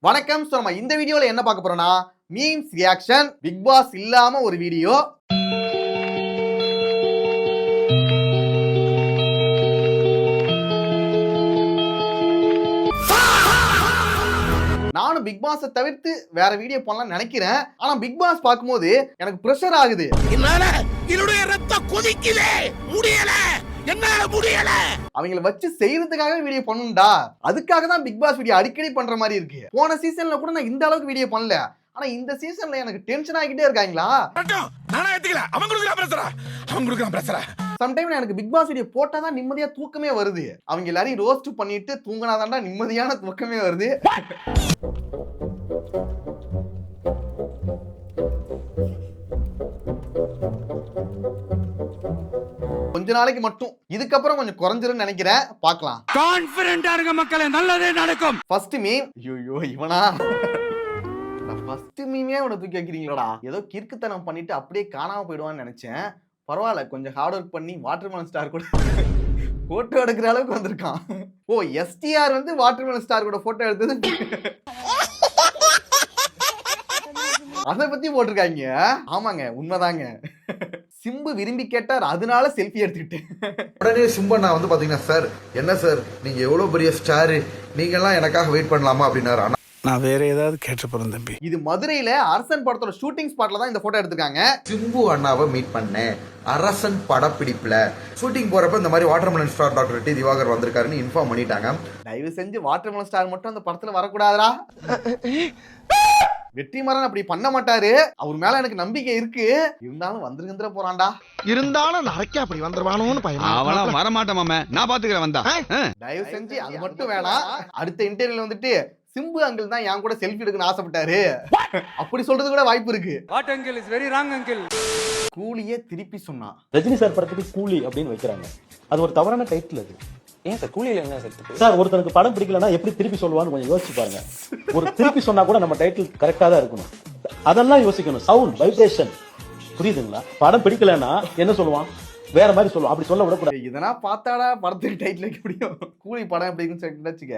வணக்கம். நம்ம இந்த வீடியோல என்ன பார்க்க போறோம்னா மீம்ஸ் ரியாக்ஷன் பிக் பாஸ் இல்லாம ஒரு வீடியோ. நானும் பிக் பாஸை தவிர்த்து வேற வீடியோ பண்ணலாம்னு நினைக்கிறேன். ஆனா பிக் பாஸ் பார்க்கும்போது எனக்கு பிரஷர் ஆகுது. என்னுடைய ரத்தம் கொதிக்குதே, முடியல, என்னால முடியல. அவங்கள வச்சு செய்யறதுக்காக வீடியோ பண்ணணும்டா. அதுக்காக தான் பிக் பாஸ் வீடியோ அடிக்கடி பண்ற மாதிரி இருக்கு. போன சீசன்ல கூட நான் இந்த அளவுக்கு வீடியோ பண்ணல. ஆனா இந்த சீசன்ல எனக்கு டென்ஷன் ஆகிட்டே இருக்காங்களா. நானா ஏத்துக்கல, அவங்க குடுக்குற பிரஷரா. சம்டைம் எனக்கு பிக் பாஸ் வீடியோ போட்டாதான் நிம்மதியா தூக்கமே வருது. அவங்க எல்லாரையும் ரோஸ்ட் பண்ணிட்டு தூங்கினாதான்டா நிம்மதியான தூக்கமே வருது. கொஞ்ச நாளைக்கு மட்டும், இதுக்கப்புறம் கொஞ்சம் குறைஞ்சிருன்னு நினைக்கிறேன். பார்க்கலாம். கான்ஃபிடென்ட்டா இருங்க மக்களே, நல்லதே நடக்கும். First meme. ஐயோ இவனா ஃபர்ஸ்ட் மீமே உன தூக்கி வைக்கிறீங்களா? ஏதோ கிறுக்குத்தனம் பண்ணிட்டு அப்படியே காணாம போயிடுவான்னு நினைச்சேன். பரவாயில்ல, கொஞ்சம் ஹார்ட் ஒர்க் பண்ணி வாட்டர்மெலன் ஸ்டார் கூட போட்டோ எடுக்கிற அளவுக்கு வந்திருக்கான். ஓ, எஸ்டிஆர் வந்து வாட்டர்மெலன் ஸ்டார் கூட போட்டோ எடுத்தது அதை பத்தி போட்டிருக்காங்க. ஆமாங்க, உண்மைதாங்க. சிம்பு விரும்பி கேட்டார், அதனால செல்ஃபி எடுத்துக்கிட்டேன். உடனே சிம்பண்ணா வந்து பாத்தீங்கன்னா, சார் என்ன சார் நீங்க எவ்வளவு பெரிய ஸ்டாரு, நீங்க எல்லாம் எனக்காக வெயிட் பண்ணலாமா அப்படின்னாரு. நான் வேற ஏதாவது கேட்டு போறேன் தம்பி. இது மதுரையில அரசன் படத்தோட ஷூட்டிங் ஸ்பாட்ல தான் இந்த போட்டோ எடுத்துக்காங்க. சிம்பு அண்ணாவை மீட் பண்ணேன் அரசன் படப்பிடிப்புல. ஷூட்டிங் போறப்ப இந்த மாதிரி watermelon star doctor D Diwakar வந்திருக்காருன்னு இன்ஃபார்ம் பண்ணிட்டாங்க. தயவு செஞ்சு வாட்டர்மெலன் ஸ்டார் மட்டும் அந்த படத்துல வரக்கூடாதுடா. வெற்றிமாறன் அப்படி பண்ண மாட்டாரு. அவர் மேல எனக்கு நம்பிக்கை இருக்கு. இருந்தாலும் வந்துருகின்ற போறான்டா. இருந்தாலும் நரைக்கா அப்படி வந்துருவானோன்னு பையன். அவளா வரமாட்டேன் மாமே, நான் பாத்துக்கிறேன் வந்தா. தயவு செஞ்சு அது மட்டும் வேணாம். அடுத்த இன்டர்வியூல வந்துட்டு சிம்பு அங்கிள் தான் என் கூட செல்ஃபி எடுக்கணும்னு ஆசைப்பட்டாரு அப்படி சொல்றது கூட வாய்ப்பு இருக்கு. What uncle is very wrong uncle. கூலியே திருப்பி சொன்னா. ரஜினி சார் படத்துக்கு கூலி அப்படின்னு வைக்கிறாங்க. அது ஒரு தவறான டைட்டில். அது ஏன் சார் கூலியில என்ன சார்? சார் ஒருத்தருக்கு படம் பிடிக்கலன்னா எப்படி திருப்பி சொல்லுவான்னு கொஞ்சம் யோசிச்சு பாருங்க. ஒரு திருப்பி சொன்னா கூட நம்ம டைட்டில் கரெக்டா தான் இருக்கணும். அதெல்லாம் யோசிக்கணும். சவுண்ட் வைப்ரேஷன் புரியுதுங்களா? படம் பிடிக்கலன்னா என்ன சொல்லுவான், வேற மாதிரி சொல்லுவான். அப்படி சொல்ல விடக்கூடாது. இதெல்லாம் பார்த்தாடா படத்துக்கு டைட்டில் வைக்க முடியும். கூலி படம் எப்படின்னு சொல்லிட்டு வச்சுக்க.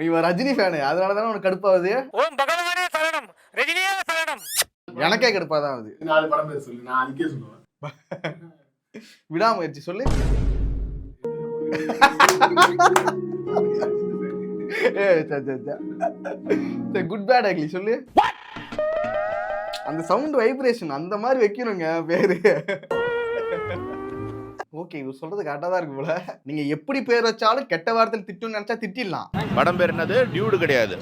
இவன் ரஜினி ஃபேனு, அதனாலதானே உனக்கு கடுப்பாகுது. ஓம் பகவானே சரணம், ரஜினியே சரணம். எனக்கே கடுப்பாதான் ஆகுது. 4 படம் பேர் சொல்லு, நான் அதுக்கே சொல்லுவேன். விடாமுயற்சி சொல்லு. குட் பேட் அக்லி சொல்லு. அந்த சவுண்ட் வைப்ரேஷன் அந்த மாதிரி வைக்கணுங்க பேரு. ஓகே, இவர் சொல்றது கரெக்டா தான் இருக்கு போல. நீங்க எப்படி பேர் வச்சாலும் கெட்ட வார்த்தையில் திட்டுன்னு நினைச்சா திட்டிடலாம். படம் பேர் என்னது? டியூடு கிடையாது.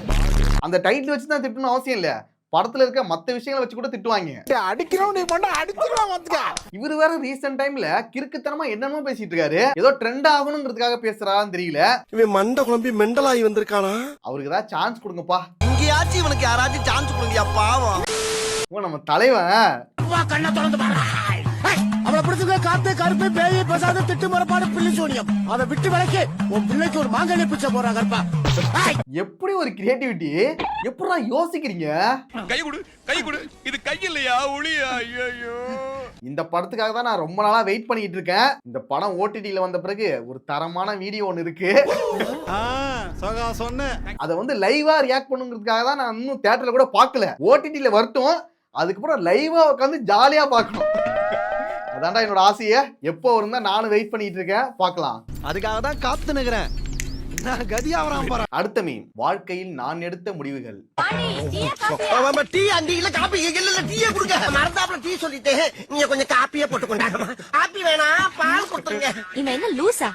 அந்த டைட்டில் வச்சு தான் திட்டணும் அவசியம் இல்ல. படத்துல இருக்க மத்த விஷயங்களை வச்சு கூட திட்டுவாங்க. அடிக்கிறோம் நீ பண்ண அடிச்சிரலாம் வந்துக்க. இவர் வேற ரீசன்ட் டைம்ல கிறுக்குத்தனமா என்னமோ பேசிட்டு இருக்காரு. ஏதோ ட்ரெண்ட் ஆகணும்ன்றதுக்காக பேசுறான்னு தெரியல. இவன் மண்டை குழம்பி மெண்டலாகி வந்திருக்கானா? அவருக்கு ஏதாவது சான்ஸ் கொடுங்கப்பா. இங்கேயாச்சும் இவனுக்கு யாராச்சும் சான்ஸ் கொடுங்கயா பாவம். நம்ம தலைவன் கண்ணை திறந்து பாரு. அவளை பிடிச்சிருக்க காத்து கருப்பு பேய் பிரசாதம் திட்டு மரப்பாடு பிள்ளை சோனியம். அதை விட்டு விளக்கி உன் பிள்ளைக்கு ஒரு மாங்கல்ய பிச்சை போறாங்க கருப்பா. எப்படி ஒரு கிரியேட்டிவிட்டி, எப்படா யோசிக்கிறீங்க? கை கொடு, இது கை இல்லையா, ஒளியா? ஐயோ, இந்த படத்துக்காக தான் நான் ரொம்ப நாளா வெயிட் பண்ணிட்டு இருக்கேன். இந்த படம் ஓடிடில வந்த பிறகு ஒரு தரமான வீடியோ ஒன்னு இருக்கு. அதை வந்து லைவா ரியாக்ட் பண்ணுங்கிறதுக்காக தான் நான் இன்னும் தியேட்டர்ல கூட பார்க்கல. ஓடிடில வரட்டும், அதுக்கப்புறம் லைவா உட்காந்து ஜாலியா பார்க்கணும். அதான்டா என்னோட ஆசையை. எப்போ இருந்தா நானும் வெயிட் பண்ணிட்டு இருக்கேன். பார்க்கலாம். அதுக்காக தான் காத்து நிக்கிறேன். நான் கதியா வராம போறேன். அடுத்த மீம். வாழ்க்கையில் நான் எடுத்த முடிவுகள். டீ அண்டியில காப்பி இல்ல டீயே குடுங்க. மறந்தாப்புல டீ சொல்லிட்டு நீங்க கொஞ்சம் காப்பியே போட்டு கொண்டாடுமா. காப்பி வேணா பால் கொடுத்துருங்க. இவன் என்ன லூசா?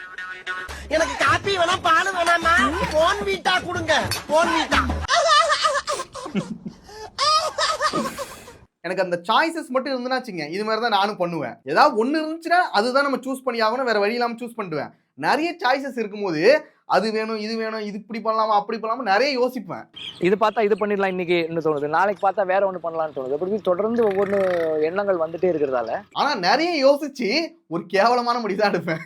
எனக்கு காப்பி வேணா பால் வேணாமா. போன் வீட்டா கொடுங்க. போன் வீட்டா. எனக்கு அந்த சாய்ஸஸ் மட்டும் இருந்துச்சுங்க, இது மாதிரி தான் நானும் பண்ணுவேன். ஏதாவது ஒன்று இருந்துச்சுன்னா அதுதான் நம்ம சூஸ் பண்ணி ஆகணும். வேற வழி இல்லாமல் சூஸ் பண்ணுவேன். நிறைய சாய்ஸஸ் இருக்கும்போது அது வேணும், இது வேணும், இது இப்படி பண்ணலாமா, அப்படி பண்ணலாமா நிறைய யோசிப்பேன். இது பார்த்தா இது பண்ணிடலாம் இன்னைக்கு தோணுது, நாளைக்கு பார்த்தா வேற ஒன்று பண்ணலாம்னு தோணுது. அப்படி தொடர்ந்து ஒவ்வொரு எண்ணங்கள் வந்துட்டே இருக்கிறதால ஆனா நிறைய யோசிச்சு ஒரு கேவலமான முடிவு தான் எடுப்பேன்.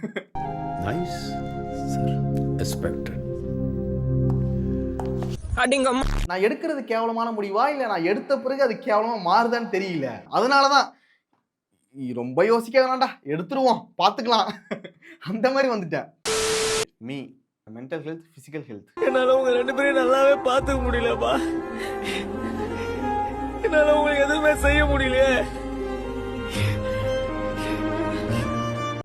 நான் எடுக்கிறது கேவலமான முடிவா இல்ல நான் எடுத்த பிறகு அது கேவலமா மாறுதான்னு தெரியல. அதனாலதான் ரொம்ப யோசிக்க வேணாம்டா, எடுத்துருவோம், பாத்துக்கலாம். அந்த மாதிரி வந்துட்டேன். Me mental health, physical health. என்னால உங்க 2 பேரையும் நல்லாவே பாத்துக்க முடியலப்பா. என்னால உங்களுக்கு எதுவுமே செய்ய முடியல.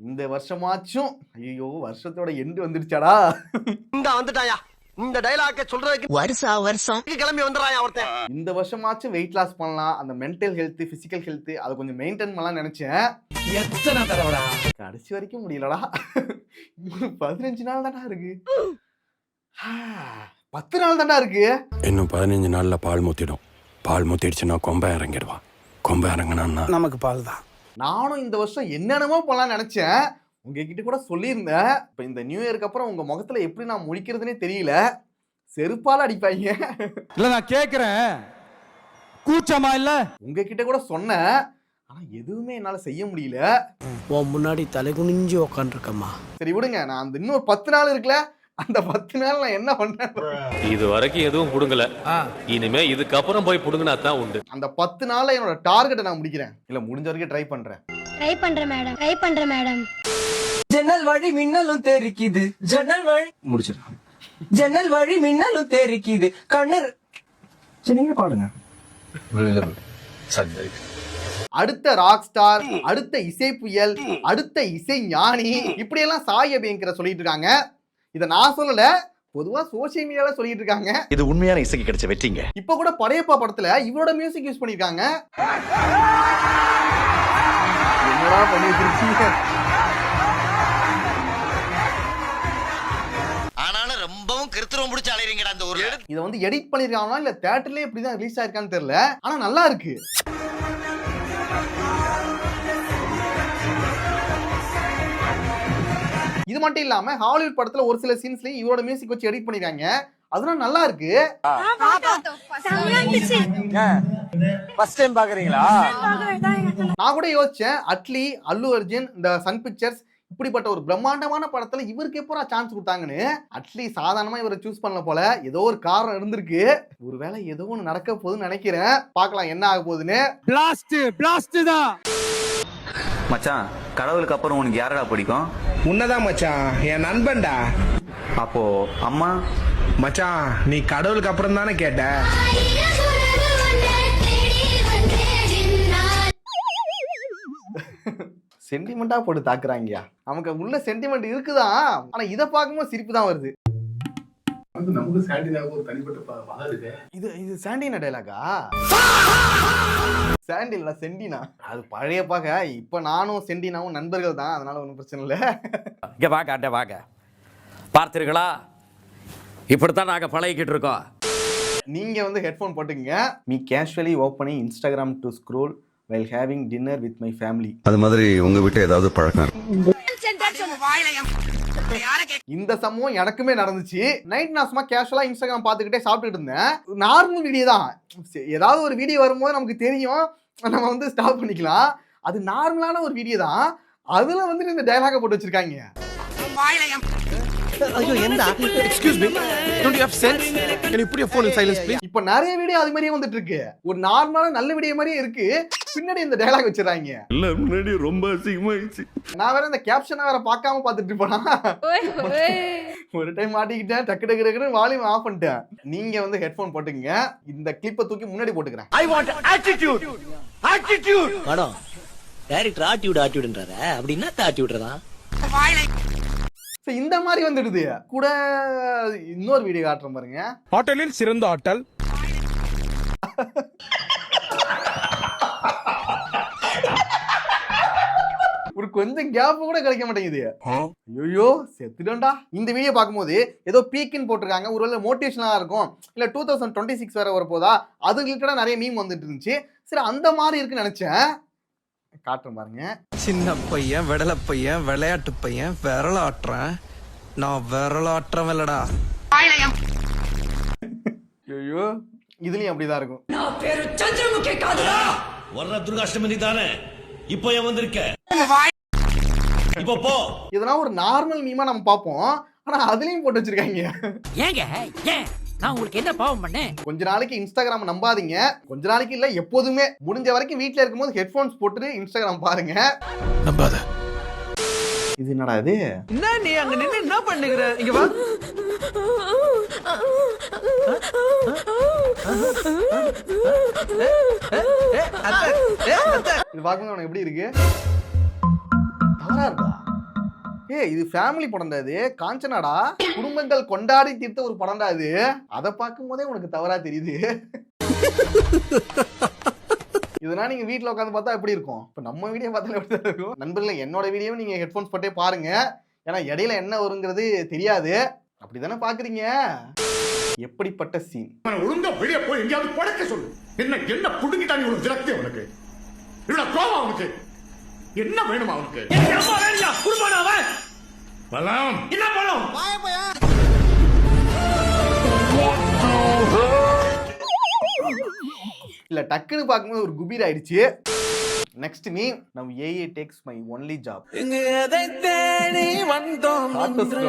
இந்த வருஷமாச்சும் ஐயோ வருஷத்தோட எண்டு வந்துருச்சாடா. இந்த வந்துட்டாயா, இந்த டைலாக்க சொல்றதுக்கு வருஷம் கிளம்பி வந்துறாயா ஒருத்தன். இந்த வருஷமாச்சும் வெயிட் லாஸ் பண்ணலாம், அந்த மென்டல் ஹெல்த், பிசிக்கல் ஹெல்த் அதை கொஞ்சம் மெயின்டைன் பண்ணலாம் நினைச்சேன். எத்தனை தடவைடா கடைசி வரைக்கும் முடியலடா. 15 நாள் தான்டா இருக்கு. 10 நாள் தான்டா இருக்கு. இன்னும் 15 நாள்ல பால் மூத்திடும். பால் மூத்திடுச்சுன்னா கொம்ப இறங்கிடுவா. கொம்ப இறங்கினா நமக்கு பால் தான். நானும் இந்த வருஷம் என்னென்னமோ பண்ணலாம்னு நினைச்சேன். உங்ககிட்ட கூட சொல்லியிருந்தேன். இப்ப இந்த நியூ இயருக்கு அப்புறம் உங்க முகத்துல எப்படி நான் முழிக்கிறதுனே தெரியல. செருப்பால அடிப்பாங்க. இல்ல நான் கேக்குறேன், கூச்சமா இல்ல? உங்ககிட்ட கூட சொன்னேன், ஆனா எதுவுமே என்னால செய்ய முடியல. உன் முன்னாடி தலை குனிஞ்சு உக்காந்துருக்கம்மா. சரி விடுங்க, நான் அந்த இன்னொரு 10 நாள் இருக்குல்ல, அந்த 10 நாள் நான் என்ன பண்ணேன். இது வரைக்கும் எதுவும் புடுங்கல, இனிமே இதுக்கப்புறம் போய் புடுங்கினா தான் உண்டு. அந்த 10 நாள்ல என்னோட டார்கெட்டை நான் முடிக்கிறேன். இல்ல முடிஞ்ச வரைக்கும் ட்ரை பண்றேன் மேடம். ஜன்னல் வழி மின்னலும் தெரிக்குது, ஜன்னல் வழி முடிச்சிடும். ஜன்னல் வழி மின்னலும் தெரிக்குது, கண்ணர். நீங்க பாடுங்க. அடுத்த ராக் ஸ்டார், அடுத்த இசை புயல், அடுத்த இசை ஞானி, இப்படி எல்லாம் சாய் அபியங்கர சொல்லிட்டு இருக்காங்க. இத நான் சொல்லல, பொதுவா சோசியல் மீடியால சொல்லிட்டு இருக்காங்க. இது உண்மையான இசைக்கு கிடைச்ச வெற்றிங்க. இப்ப கூட படையப்பா படத்துல இவரோட மியூசிக் யூஸ் பண்ணிருக்காங்க. என்னடா பண்ணி வச்சிருக்கீங்க? ஆனாலும் ரொம்பவும் கிருத்திரம் பிடிச்சு அலையறீங்கடா அந்த ஊர்ல. இத வந்து எடிட் பண்ணிருக்காங்களா இல்ல தியேட்டர்லயே இப்படிதான் ரிலீஸ் ஆயிருக்கான்னு தெரியல, ஆனா நல்லா இருக்கு. இது மட்டும் இல்லாம ஹாலிவுட் படத்துல ஒரு சில சீன்ஸ்லயும் இவரோட மியூசிக் வச்சு எடிட் பண்ணிருக்காங்க. அதெல்லாம் நல்லா இருக்கு. ஃபர்ஸ்ட் டைம் பாக்குறீங்களா? நான் கூட யோசிச்சேன், அட்லி, அல்லு அர்ஜுன், இந்த சன் பிக்சர்ஸ் இப்படிப்பட்ட ஒரு பிரம்மாண்டமான படத்துல இவருக்கு எப்போ சான்ஸ் கொடுத்தாங்கன்னு. அட்லி சாதாரணமா இவரை சூஸ் பண்ணல போல, ஏதோ ஒரு காரணம் இருந்திருக்கு. ஒருவேளை ஏதோ ஒண்ணு நடக்க போகுதுன்னு நினைக்கிறேன். பார்க்கலாம் என்ன ஆக போகுதுன்னு. பிளாஸ்ட் தான் மச்சான், கடவுளுக்கு அப்புறம் உனக்கு யாரடா பிடிக்கும்? உன்னதான் மச்சான், என் நண்பன்டா. அப்போ அம்மா? மச்சான் நீ கடவுளுக்கு அப்புறம் தானே கேட்ட. சென்டிமெண்டா போட்டு தாக்குறாங்கயா. நமக்கு உள்ள சென்டிமெண்ட் இருக்குதான், ஆனா இத பார்க்கும்போது சிரிப்பு தான் வருது. நமக்கு சாண்டினாவுக்கு ஒரு தனிப்பட்ட பதம் இருக்கு. இது சாண்டினா டைலாகா? சாண்டினா சென்டினா, அது பழைய பாக்க. இப்ப நானும் சென்டினாவும் நண்பர்கள் தான், அதனால ஒன்றும் பிரச்சனை இல்லை. இங்க வாங்க பார்த்தீர்களா, இப்படித்தான் நாங்க பழகிக்கிட்டு இருக்கோம். நீங்க வந்து ஹெட்போன் போட்டுங்க. Me casually opening Instagram to scroll while having dinner with my family. அது மாதிரி உங்க வீட்டு ஏதாவது பழக்கம்? இந்த சம்பவம் எனக்குமே நடந்துச்சு. நைட் நான் சும்மா கேஷுவலா இன்ஸ்டாகிராம் பார்த்துக்கிட்டே சாப்பிட்டுட்டு இருந்தேன். நார்மல் வீடியோ தான், ஏதாவது ஒரு வீடியோ வரும்போது நமக்கு தெரியும், நம்ம வந்து ஸ்டாப் பண்ணிக்கலாம். அது நார்மலான ஒரு வீடியோ தான், அதுல வந்து இந்த டயலாக போட்டு வச்சிருக்காங்க. ஐயோ என்னடா? Excuse me, don't you have sense? Can you put your phone in silence please? இப்ப நிறைய வீடியோ அது மாதிரியே வந்துட்டு இருக்கு. ஒரு நார்மலான நல்ல வீடியோ மாதிரியே இருக்கு, பின்னாடி இந்த டயலாக் வச்சிருக்காங்க. இல்ல முன்னாடி ரொம்ப அசிங்கமாயிடுச்சு. நான் வேற இந்த கேப்ஷனை வேற பார்க்காம பார்த்துட்டு இருப்பேனா. ஒரு டைம் மாட்டிக்கிட்டேன், டக்கு டக்கு டக்குன்னு வால்யூம் ஆஃப் பண்ணிட்டேன். நீங்க வந்து ஹெட்போன் போட்டுங்க. இந்த கிளிப்பை தூக்கி முன்னாடி போட்டுக்கிறேன். I want attitude. Madam director ஆட்டிவிடுன்றாரு, அப்படின்னா ஆட்டிவிடுறதா? இந்த மாதிரி வந்துடுது. கூட இன்னொரு வீடியோ காட்டுறேன் பாருங்க. ஹோட்டலில் சிறந்த ஹோட்டல். ஒரு கொஞ்சம் கேப் கூட கிடைக்க மாட்டேங்குது. ஐயோ செத்துடா. இந்த வீடியோ பார்க்கும்போது ஏதோ பீக்கின்னு போட்டிருக்காங்க, ஒருவேளை மோட்டிவேஷனா இருக்கும், இல்ல 2026 வேற வரப்போதா, அது ரிலேட்டடா நிறைய மீம் வந்துட்டு இருந்துச்சு. சரி அந்த மாதிரி இருக்குன்னு நினைச்சேன். காட்டுறேன் பாருங்க. சின்ன பையன், விடல பையன், விளையாட்டு பையன், விரலாட்டுறேன். நான் விரலாட்டுறேன் இல்லடா. ஐயோ இதுலயும் அப்படிதான் இருக்கும். வர்ற துர்காஷ்டமி தானே இப்போ ஏன் வந்திருக்க? இப்போ போ. இதெல்லாம் ஒரு நார்மல் மீமா நம்ம பார்ப்போம், ஆனா அதுலயும் போட்டு வச்சிருக்காங்க. ஏங்க ஏன் நான் உங்களுக்கு என்ன பாவம் பண்ணேன்? கொஞ்ச நாளைக்கு இன்ஸ்டாகிராம் நம்பாதீங்க. கொஞ்ச நாளைக்கு இல்ல, எப்போதுமே முடிஞ்ச வரைக்கும் வீட்ல இருக்கும்போது ஹெட்போன்ஸ் போட்டுட்டு இன்ஸ்டாகிராம் பாருங்க. நம்பாத. இது என்னடா இது? என்ன நீ அங்க நின்னு என்ன பண்ணுகிற? இங்க வா. இது பார்க்கும்போது உனக்கு எப்படி இருக்கு? தவறா இருக்கா? இது ஃபேமிலி படம்டா, இது காஞ்சனாடா. குடும்பங்கள் கொண்டாடி தீர்த்த ஒரு படம்டா இது. அதை பார்க்கும் போதே உனக்கு தவறா தெரியுது. இதெல்லாம் நீங்க வீட்ல உட்காந்து பார்த்தா எப்படி இருக்கும்? இப்ப நம்ம வீடியோ பார்த்தாலே எப்படி இருக்கும்? நண்பர்களே, என்னோட வீடியோவை நீங்க ஹெட்போன்ஸ் போட்டே பாருங்க. ஏன்னா இடையில என்ன வருங்கிறது தெரியாது. அப்படிதானே பாக்குறீங்க? எப்படிப்பட்ட சீன்! ஒழுங்கா வெளியே போய் எங்கேயாவது படுக்க சொல்லு. என்ன புடுங்கிட்டா நீ ஒரு விரக்தி அவனுக்கு? இவ்வளவு கோவம் அவனுக்கு? என்ன வேணும் அவனுக்கு? பலம் என்ன பலம்? இல்ல, டக்குன்னு பார்க்கும்போது ஒரு குபீர் ஆயிடுச்சு. Next me, now AI takes my only job. இங்கு எதை தேடி வந்தோம் என்று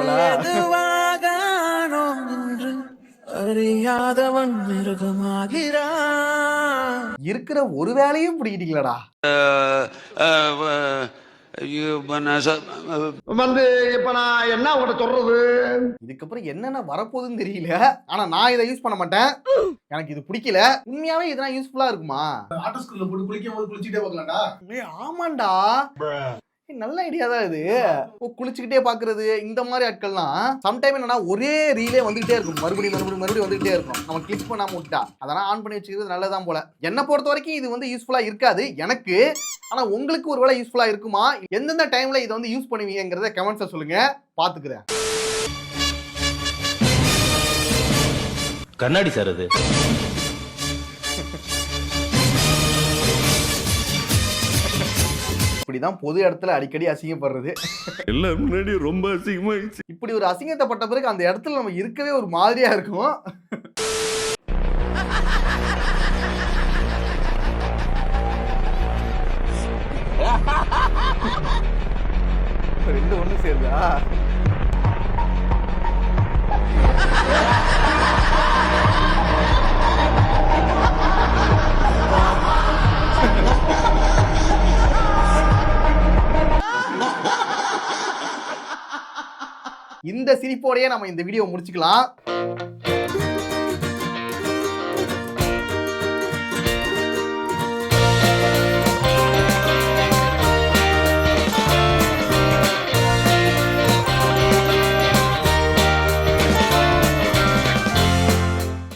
அறியாதவன் மிருகமாகிறான். இருக்கிற ஒரு வேலையும் பிடிக்கிட்டீங்களா? வந்து இப்ப நான் என்ன உங்கள்கிட்ட சொல்றது? இதுக்கப்புறம் என்னென்ன வரப்போகுதுன்னு தெரியல. ஆனா நான் இதை யூஸ் பண்ண மாட்டேன். எனக்கு இது பிடிக்கல. உண்மையாவே இதெல்லாம் யூஸ்ஃபுல்லா இருக்குமா? ஆட்டோ ஸ்கூல்ல போட்டு குளிக்கும் போது குளிச்சுட்டே பார்க்கலாம்டா. ஆமாண்டா, நல்ல ஐடியா தான் இது. குளிச்சுக்கிட்டே பாக்குறது, இந்த மாதிரி ஆட்கள்லாம் சம்டைம் என்னன்னா ஒரே ரீலே வந்துகிட்டே இருக்கும், மறுபடியும் வந்துகிட்டே இருக்கும். நம்ம கிளிக் பண்ணாம விட்டா அதெல்லாம் ஆன் பண்ணி வச்சுக்கிறது நல்லதான் போல. என்ன பொறுத்த வரைக்கும் இது வந்து யூஸ்ஃபுல்லா இருக்காது எனக்கு. ஆனா உங்களுக்கு ஒருவேளை யூஸ்ஃபுல்லா இருக்குமா? எந்தெந்த டைம்ல இதை வந்து யூஸ் பண்ணுவீங்கிறத கமெண்ட்ஸ்ல சொல்லுங்க, பாத்துக்கிறேன். கண்ணாடி சார் அது. இப்படிதான் பொது இடத்துல அடிக்கடி அசிங்கப்படுறது. எல்லாம் முன்னாடி ரொம்ப அசிங்கமாயிடுச்சு. இப்படி ஒரு அசிங்கத்தைப்பட்ட பிறகு அந்த இடத்துல நம்ம இருக்கவே ஒரு மாதிரியா இருக்கும். ரெண்டு ஒண்ணு சேருதா? இந்த சிரிப்போடயே நம்ம இந்த வீடியோ முடிச்சுக்கலாம்.